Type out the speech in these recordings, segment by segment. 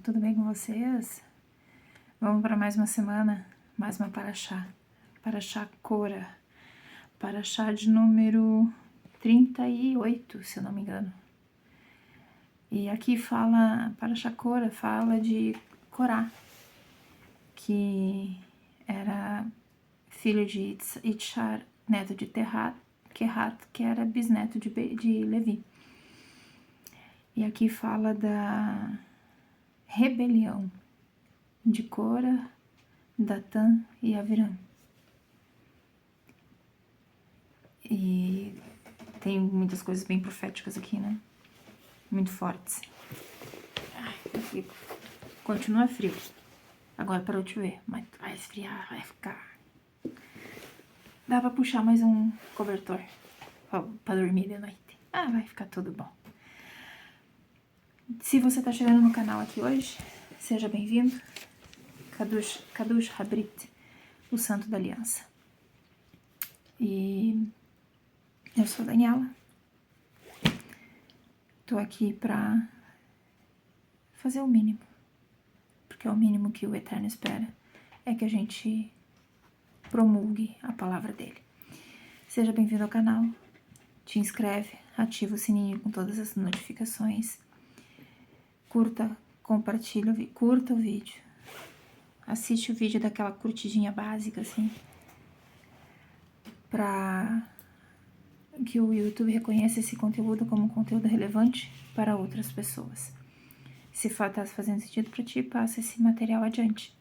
tudo bem com vocês? Vamos para mais uma semana, mais uma paraxá. Paraxá Korah, paraxá de número 38, se eu não me engano. E aqui fala, paraxá Korah fala de Corá, que era filho de Itchar, neto de Kehat, que era bisneto de Levi. E aqui fala da rebelião de Corá, Datã e Aviram. E tem muitas coisas bem proféticas aqui, né? Muito fortes. Aqui continua frio. Agora parou de chover, mas vai esfriar, vai ficar. Dá pra puxar mais um cobertor pra dormir de noite. Vai ficar tudo bom. Se você tá chegando no canal aqui hoje, seja bem-vindo. Kadush Habrit, o Santo da Aliança. E eu sou a Daniela. Tô aqui pra fazer o mínimo. Porque é o mínimo que o Eterno espera. É que a gente promulgue a palavra dele. Seja bem-vindo ao canal. Te inscreve, ativa o sininho com todas as notificações. Curta, compartilha, curta o vídeo. Assiste o vídeo daquela curtidinha básica, assim. Pra que o YouTube reconheça esse conteúdo como um conteúdo relevante para outras pessoas. Se está fazendo sentido para ti, passa esse material adiante,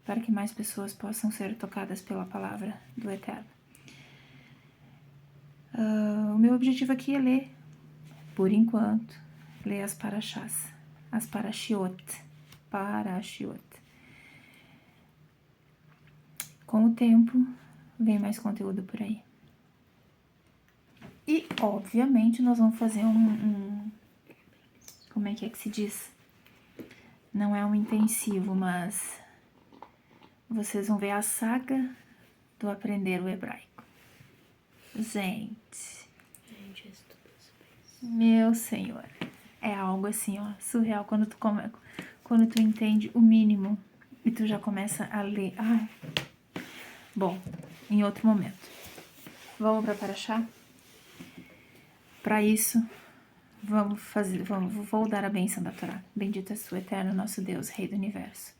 para que mais pessoas possam ser tocadas pela palavra do Eterno. O meu objetivo aqui é ler, por enquanto, ler as paraxás, as parashiot. Com o tempo, vem mais conteúdo por aí. E, obviamente, nós vamos fazer como é que se diz? Não é um intensivo, mas vocês vão ver a saga do aprender o hebraico. Gente, meu Senhor, é algo assim, ó, surreal quando tu entende o mínimo e tu já começa a ler. Bom, em outro momento. Vamos para paraxá? Para isso, vou dar a bênção da Torá. Bendito és tu, Eterno, nosso Deus, Rei do Universo,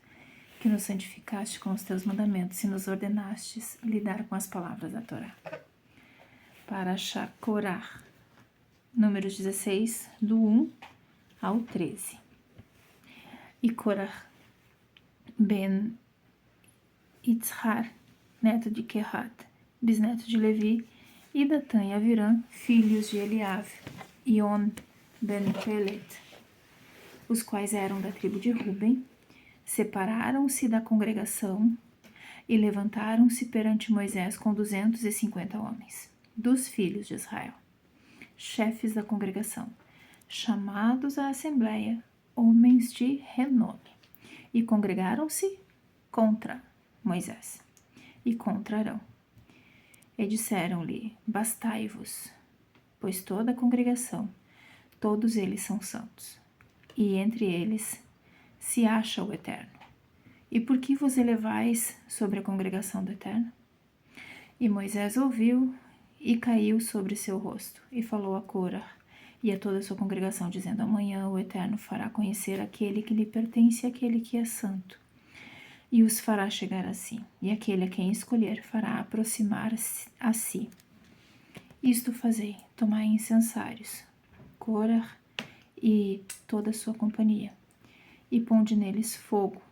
que nos santificaste com os teus mandamentos e nos ordenastes lidar com as palavras da Torá. Paraxá Korah, números 16, do 1 ao 13. E Korah ben Itzhar, neto de Kehat, bisneto de Levi, e Datã e Aviram, filhos de Eliav, e On ben Pelet, os quais eram da tribo de Ruben, separaram-se da congregação e levantaram-se perante Moisés com 250 homens, dos filhos de Israel, chefes da congregação, chamados à assembleia, homens de renome, e congregaram-se contra Moisés e contra Arão. E disseram-lhe: bastai-vos, pois toda a congregação, todos eles são santos, e entre eles se acha o Eterno. E por que vos elevais sobre a congregação do Eterno? E Moisés ouviu e caiu sobre seu rosto, e falou a Corá e a toda a sua congregação, dizendo: amanhã o Eterno fará conhecer aquele que lhe pertence e aquele que é santo, e os fará chegar a si, e aquele a quem escolher fará aproximar-se a si. Isto fazei, tomai incensários, Corá e toda a sua companhia, e ponde neles fogo,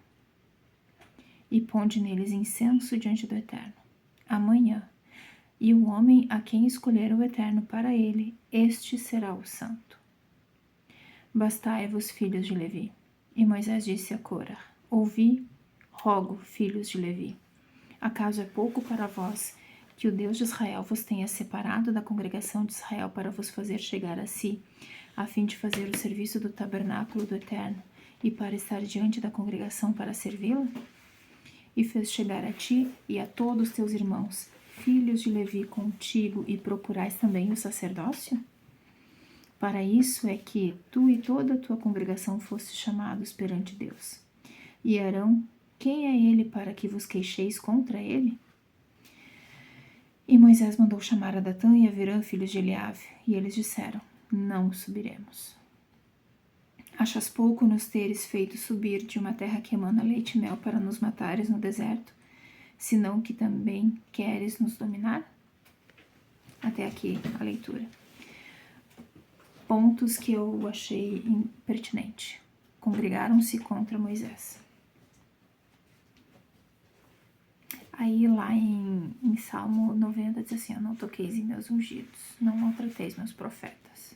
e ponde neles incenso diante do Eterno. Amanhã, e o homem a quem escolher o Eterno para ele, este será o santo. Bastai-vos, filhos de Levi. E Moisés disse a Corá: ouvi, rogo, filhos de Levi, acaso é pouco para vós que o Deus de Israel vos tenha separado da congregação de Israel para vos fazer chegar a si, a fim de fazer o serviço do tabernáculo do Eterno e para estar diante da congregação para servi-la? E fez chegar a ti e a todos teus irmãos, filhos de Levi, contigo, e procurais também o sacerdócio? Para isso é que tu e toda a tua congregação foste chamados perante Deus. E Arão: quem é ele para que vos queixeis contra ele? E Moisés mandou chamar a Datã e Avirã, filhos de Eliabe, e eles disseram: não subiremos. Achas pouco nos teres feito subir de uma terra que emana leite e mel para nos matares no deserto, senão que também queres nos dominar? Até aqui a leitura. Pontos que eu achei pertinente. Congregaram-se contra Moisés. Aí lá em Salmo 90 diz assim: não toqueis em meus ungidos, não maltrateis meus profetas.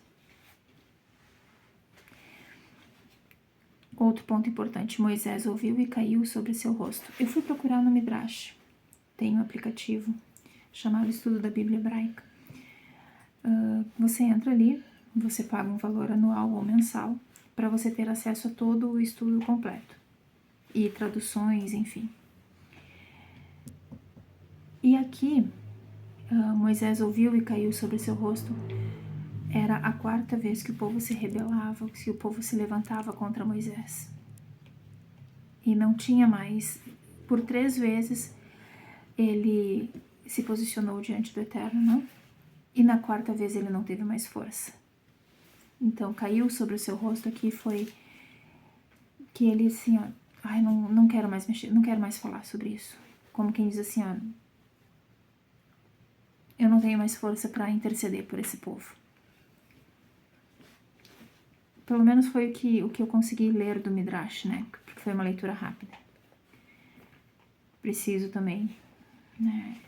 Outro ponto importante: Moisés ouviu e caiu sobre seu rosto. Eu fui procurar no Midrash. Tem um aplicativo chamado Estudo da Bíblia Hebraica. Você entra ali, você paga um valor anual ou mensal para você ter acesso a todo o estudo completo e traduções, enfim. E aqui, Moisés ouviu e caiu sobre seu rosto. Era a quarta vez que o povo se rebelava, que o povo se levantava contra Moisés. E não tinha mais. Por 3 vezes ele se posicionou diante do Eterno, não? E na quarta vez ele não teve mais força. Então caiu sobre o seu rosto aqui, foi que ele assim, ó, ai, não quero mais mexer, não quero mais falar sobre isso. Como quem diz assim, ó, eu não tenho mais força para interceder por esse povo. Pelo menos foi o que eu consegui ler do Midrash, né? Porque foi uma leitura rápida. Preciso também, né,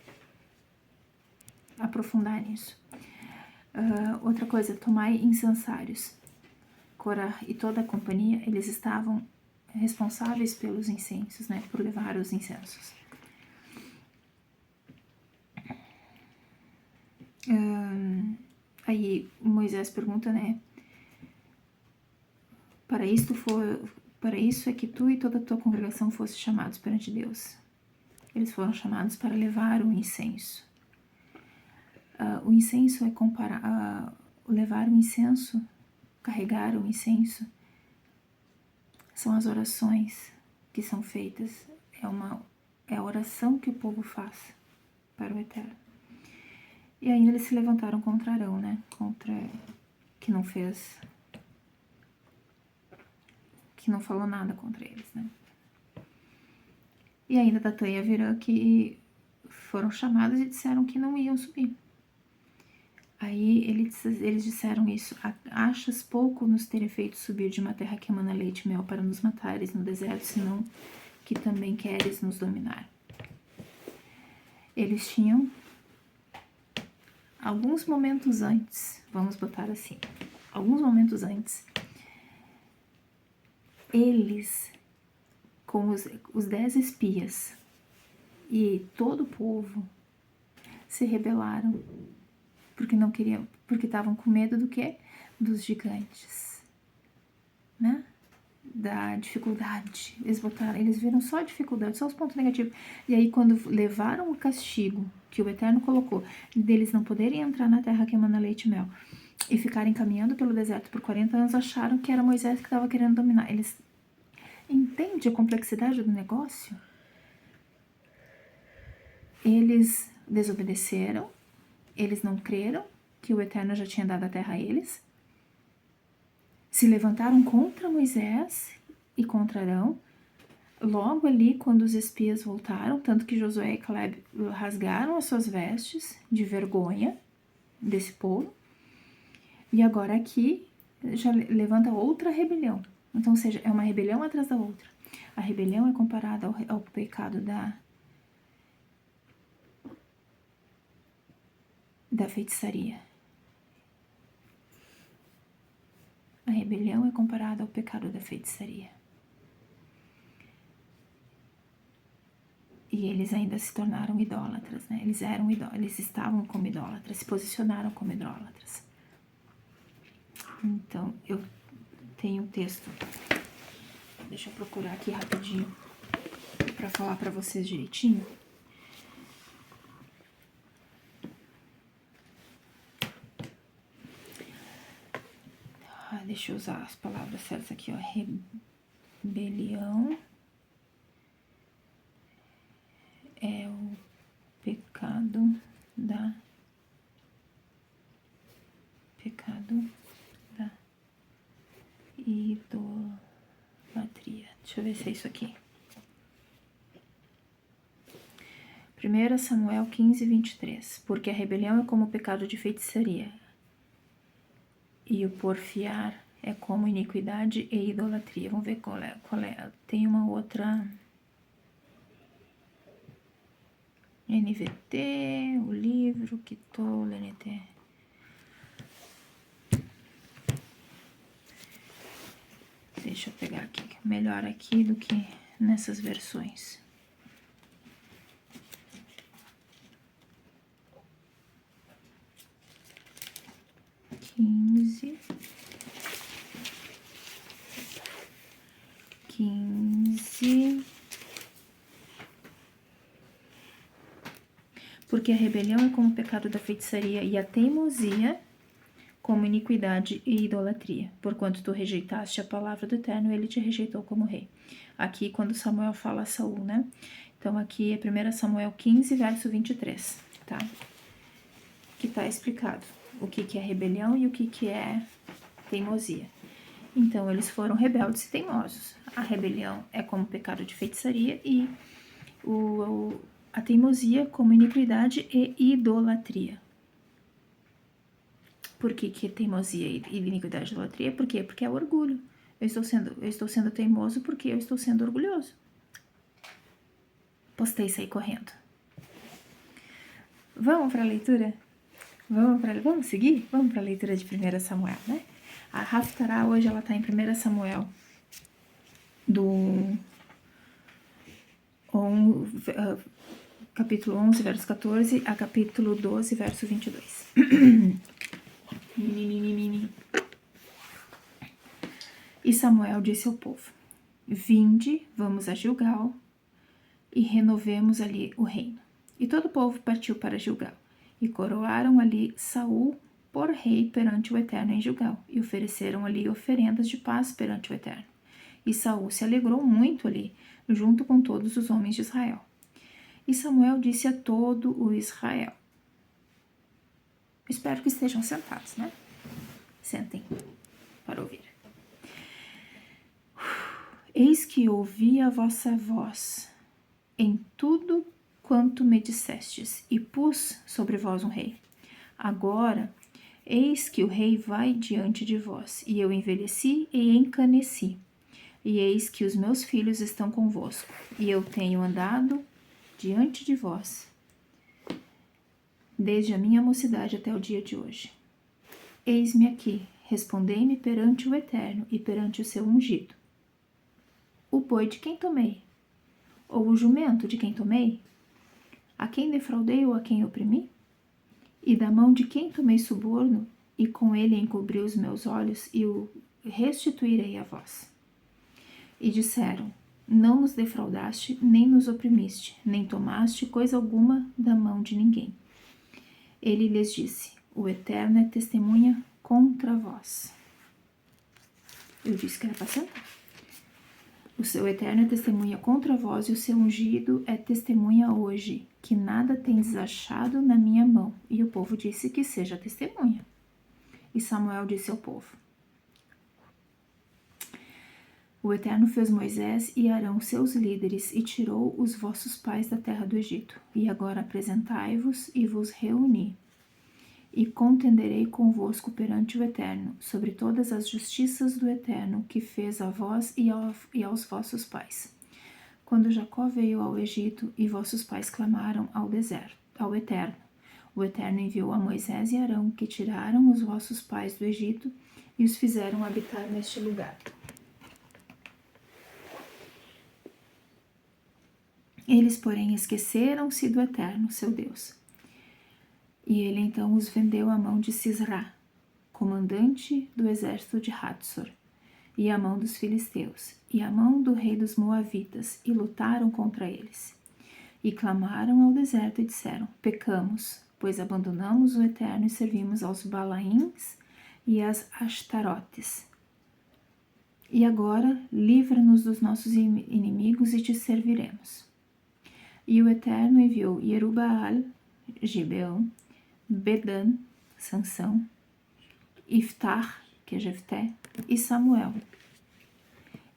aprofundar nisso. Outra coisa, tomai incensários. Corá e toda a companhia, eles estavam responsáveis pelos incensos, né? Por levar os incensos. Aí Moisés pergunta, né? Para isso é que tu e toda a tua congregação fossem chamados perante Deus. Eles foram chamados para levar o incenso. O incenso é levar o incenso, carregar o incenso, são as orações que são feitas. É a oração que o povo faz para o Eterno. E ainda eles se levantaram contra Arão, né? Que não falou nada contra eles, né? E ainda Datã e Avirã que foram chamados e disseram que não iam subir. Aí eles disseram isso: achas pouco nos terem feito subir de uma terra que emana leite e mel para nos matares no deserto, senão que também queres nos dominar. Eles tinham alguns momentos antes, vamos botar assim, alguns momentos antes, eles, com os 10 espias e todo o povo, se rebelaram, porque não queriam, porque estavam com medo do quê? Dos gigantes, né? Da dificuldade. Eles viram só a dificuldade, só os pontos negativos. E aí, quando levaram o castigo que o Eterno colocou, deles não poderem entrar na terra que emana leite e mel, e ficarem caminhando pelo deserto por 40 anos, acharam que era Moisés que estava querendo dominar. Eles entendem a complexidade do negócio? Eles desobedeceram, eles não creram que o Eterno já tinha dado a terra a eles, se levantaram contra Moisés e contra Arão. Logo ali, quando os espias voltaram, tanto que Josué e Caleb rasgaram as suas vestes de vergonha desse povo, e agora aqui já levanta outra rebelião. Então, ou seja, é uma rebelião atrás da outra. A rebelião é comparada ao pecado da feitiçaria. A rebelião é comparada ao pecado da feitiçaria. E eles ainda se tornaram idólatras, né? Eles estavam como idólatras, se posicionaram como idólatras. Então, eu tenho um texto. Deixa eu procurar aqui rapidinho para falar para vocês direitinho. Deixa eu usar as palavras certas aqui, ó. Rebelião Deixa eu ver se é isso aqui. 1 Samuel 15, 23. Porque a rebelião é como o pecado de feitiçaria, e o porfiar é como iniquidade e idolatria. Vamos ver qual é. Tem uma outra... NVT, o livro que tô lendo. Deixa eu pegar aqui, melhor aqui do que nessas versões. Quinze. Porque a rebelião é como o pecado da feitiçaria e a teimosia como iniquidade e idolatria. Porquanto tu rejeitaste a palavra do Eterno, ele te rejeitou como rei. Aqui, quando Samuel fala a Saul, né? Então, aqui é 1 Samuel 15, verso 23, tá? Que tá explicado o que é rebelião e o que é teimosia. Então, eles foram rebeldes e teimosos. A rebelião é como pecado de feitiçaria e a teimosia como iniquidade e idolatria. Por que teimosia e iniquidade e idolatria? Por quê? Porque é orgulho. Eu estou sendo teimoso porque eu estou sendo orgulhoso. Postei e saí correndo. Vamos para a leitura? Vamos seguir? Vamos para a leitura de 1 Samuel, né? A Haftarah hoje ela está em 1 Samuel do capítulo 11, verso 14 a capítulo 12, verso 22. E Samuel disse ao povo: Vinde, vamos a Gilgal e renovemos ali o reino. E todo o povo partiu para Gilgal e coroaram ali Saul por rei perante o Eterno em Gilgal e ofereceram ali oferendas de paz perante o Eterno. E Saul se alegrou muito ali, junto com todos os homens de Israel. E Samuel disse a todo o Israel. Espero que estejam sentados, né? Sentem para ouvir. Eis que ouvi a vossa voz em tudo quanto me dissestes, e pus sobre vós um rei. Agora, eis que o rei vai diante de vós, e eu envelheci e encaneci. E eis que os meus filhos estão convosco, e eu tenho andado diante de vós, desde a minha mocidade até o dia de hoje. Eis-me aqui, respondei-me perante o Eterno e perante o seu ungido. O boi de quem tomei? Ou o jumento de quem tomei? A quem defraudei ou a quem oprimi? E da mão de quem tomei suborno, e com ele encobri os meus olhos, e o restituirei a vós. E disseram: Não nos defraudaste, nem nos oprimiste, nem tomaste coisa alguma da mão de ninguém. Ele lhes disse: O Eterno é testemunha contra vós. Eu disse que era para sentar. O seu Eterno é testemunha contra vós, e o seu ungido é testemunha hoje, que nada tendes achado na minha mão. E o povo disse que seja testemunha. E Samuel disse ao povo: O Eterno fez Moisés e Arão seus líderes, e tirou os vossos pais da terra do Egito. E agora apresentai-vos e vos reuni, e contenderei convosco perante o Eterno, sobre todas as justiças do Eterno, que fez a vós e aos vossos pais. Quando Jacó veio ao Egito, e vossos pais clamaram ao Eterno, o Eterno enviou a Moisés e Arão, que tiraram os vossos pais do Egito, e os fizeram habitar neste lugar. Eles, porém, esqueceram-se do Eterno, seu Deus. E ele então os vendeu à mão de Sisrá, comandante do exército de Hatzor, e à mão dos filisteus, e à mão do rei dos moavitas, e lutaram contra eles. E clamaram ao deserto e disseram: Pecamos, pois abandonamos o Eterno e servimos aos Balaíns e às Ashtarotes. E agora livra-nos dos nossos inimigos e te serviremos. E o Eterno enviou Jerubaal, Gibeão, Bedan, Sansão, Iftar, que é Jefté, e Samuel.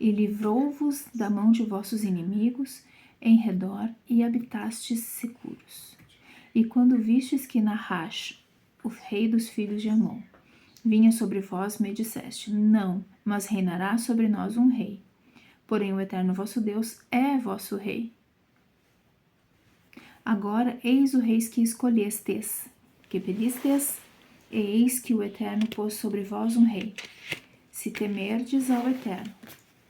e livrou-vos da mão de vossos inimigos em redor, e habitastes seguros. E quando vistes que Nahash, o rei dos filhos de Amon, vinha sobre vós, me disseste: não, mas reinará sobre nós um rei. Porém o Eterno vosso Deus é vosso rei. Agora eis o rei que escolhestes, que pedistes, e eis que o Eterno pôs sobre vós um rei. Se temerdes ao Eterno,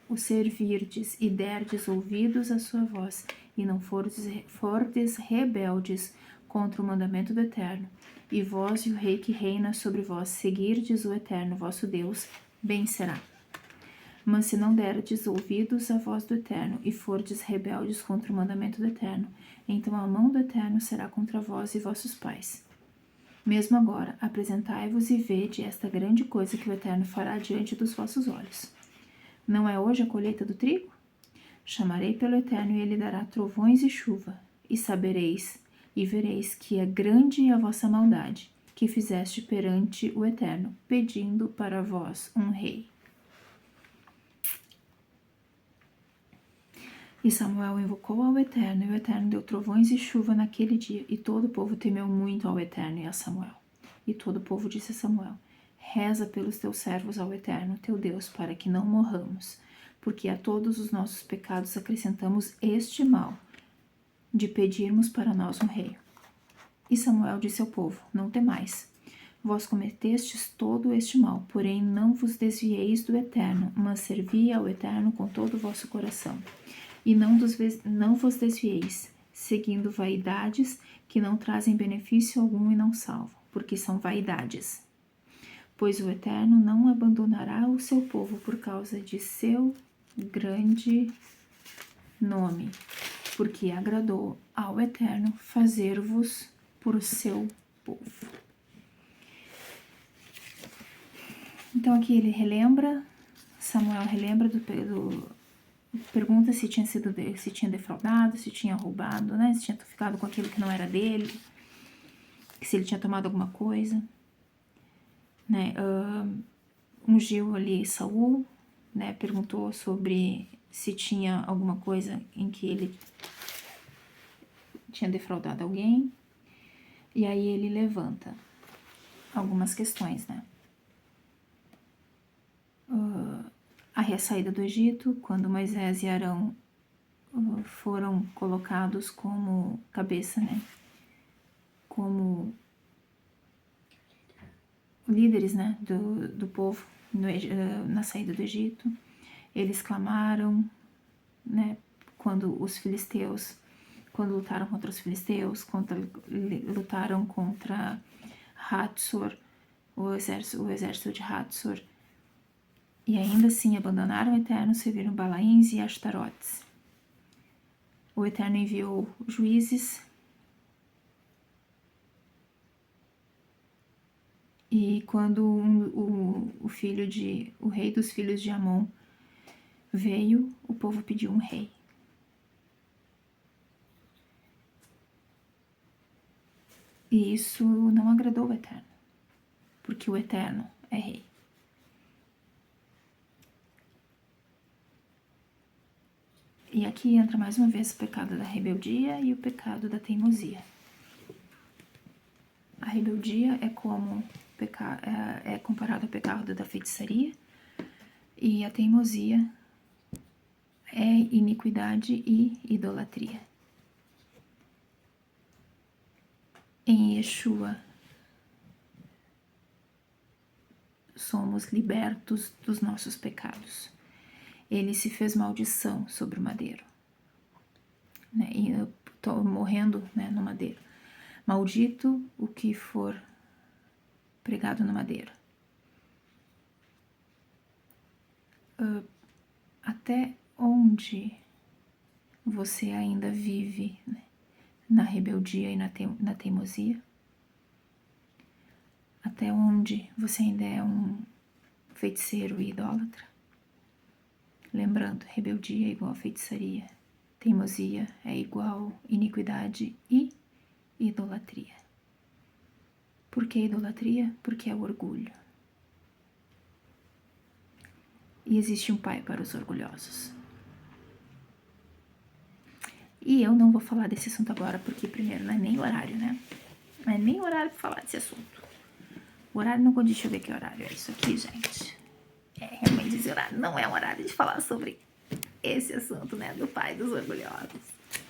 o servirdes e derdes ouvidos à sua voz, e não fordes rebeldes contra o mandamento do Eterno, e vós e o rei que reina sobre vós seguirdes o Eterno vosso Deus, bem será. Mas se não derdes ouvidos à voz do Eterno, e fordes rebeldes contra o mandamento do Eterno, então a mão do Eterno será contra vós e vossos pais. Mesmo agora, apresentai-vos e vede esta grande coisa que o Eterno fará diante dos vossos olhos. Não é hoje a colheita do trigo? Chamarei pelo Eterno e ele dará trovões e chuva, e sabereis e vereis que é grande a vossa maldade, que fizeste perante o Eterno, pedindo para vós um rei. E Samuel invocou ao Eterno, e o Eterno deu trovões e chuva naquele dia, e todo o povo temeu muito ao Eterno e a Samuel. E todo o povo disse a Samuel: reza pelos teus servos ao Eterno, teu Deus, para que não morramos, porque a todos os nossos pecados acrescentamos este mal, de pedirmos para nós um rei. E Samuel disse ao povo: não temais. Vós cometestes todo este mal, porém não vos desvieis do Eterno, mas servi ao Eterno com todo o vosso coração. E não vos desvieis, seguindo vaidades que não trazem benefício algum e não salvam, porque são vaidades. Pois o Eterno não abandonará o seu povo por causa de seu grande nome, porque agradou ao Eterno fazer-vos por seu povo. Então aqui ele relembra, Samuel relembra pergunta se tinha defraudado, se tinha roubado, né? Se tinha ficado com aquilo que não era dele, se ele tinha tomado alguma coisa, né? Ungiu ali Saul, né? Perguntou sobre se tinha alguma coisa em que ele tinha defraudado alguém. E aí ele levanta algumas questões, né? A saída do Egito, quando Moisés e Arão foram colocados como cabeça, né? Como líderes, né? Do povo na saída do Egito. Eles clamaram, né? Quando lutaram contra os filisteus, lutaram contra Hatzor, o exército de Hatzor. E ainda assim abandonaram o Eterno, serviram Balaíns e Ashtarotes. O Eterno enviou juízes e quando o rei dos filhos de Amon veio, o povo pediu um rei. E isso não agradou o Eterno, porque o Eterno é rei. E aqui entra mais uma vez o pecado da rebeldia e o pecado da teimosia. A rebeldia é comparado ao pecado da feitiçaria, e a teimosia é iniquidade e idolatria. Em Yeshua, somos libertos dos nossos pecados. Ele se fez maldição sobre o madeiro, né? E eu tô morrendo, né, no madeiro. Maldito o que for pregado no madeiro. Até onde você ainda vive, né, na rebeldia e na teimosia? Até onde você ainda é um feiticeiro e idólatra? Lembrando, rebeldia é igual a feitiçaria, teimosia é igual iniquidade e idolatria. Por que idolatria? Porque é o orgulho. e existe um pai para os orgulhosos. E eu não vou falar desse assunto agora, porque primeiro não é nem horário, né? Não é nem horário para falar desse assunto. O horário não... Deixa eu ver que horário é isso aqui, gente. Realmente esse horário não é um horário de falar sobre esse assunto, né? Do pai dos orgulhosos.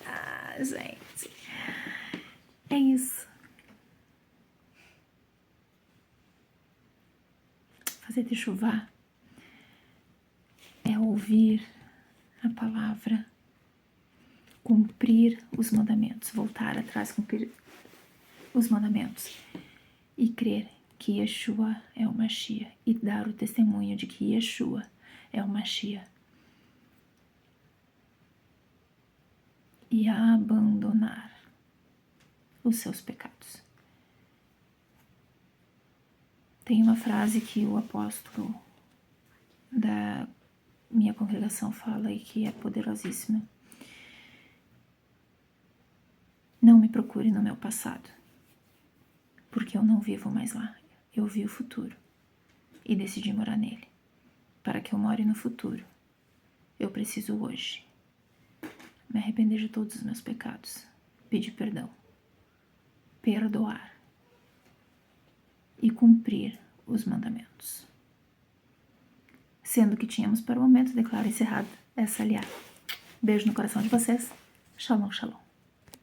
Ah, gente. É isso. Fazer chuvar é ouvir a palavra, cumprir os mandamentos, voltar atrás, cumprir os mandamentos e crer que Yeshua é o Mashiach e dar o testemunho de que Yeshua é o Mashiach e abandonar os seus pecados. Tem uma frase que o apóstolo da minha congregação fala e que é poderosíssima. Não me procure no meu passado, porque eu não vivo mais lá. Eu vi o futuro e decidi morar nele. Para que eu more no futuro, eu preciso hoje me arrepender de todos os meus pecados, pedir perdão, perdoar e cumprir os mandamentos. Sendo que tínhamos para o momento, declaro encerrada essa aliada. Beijo no coração de vocês. Shalom, shalom.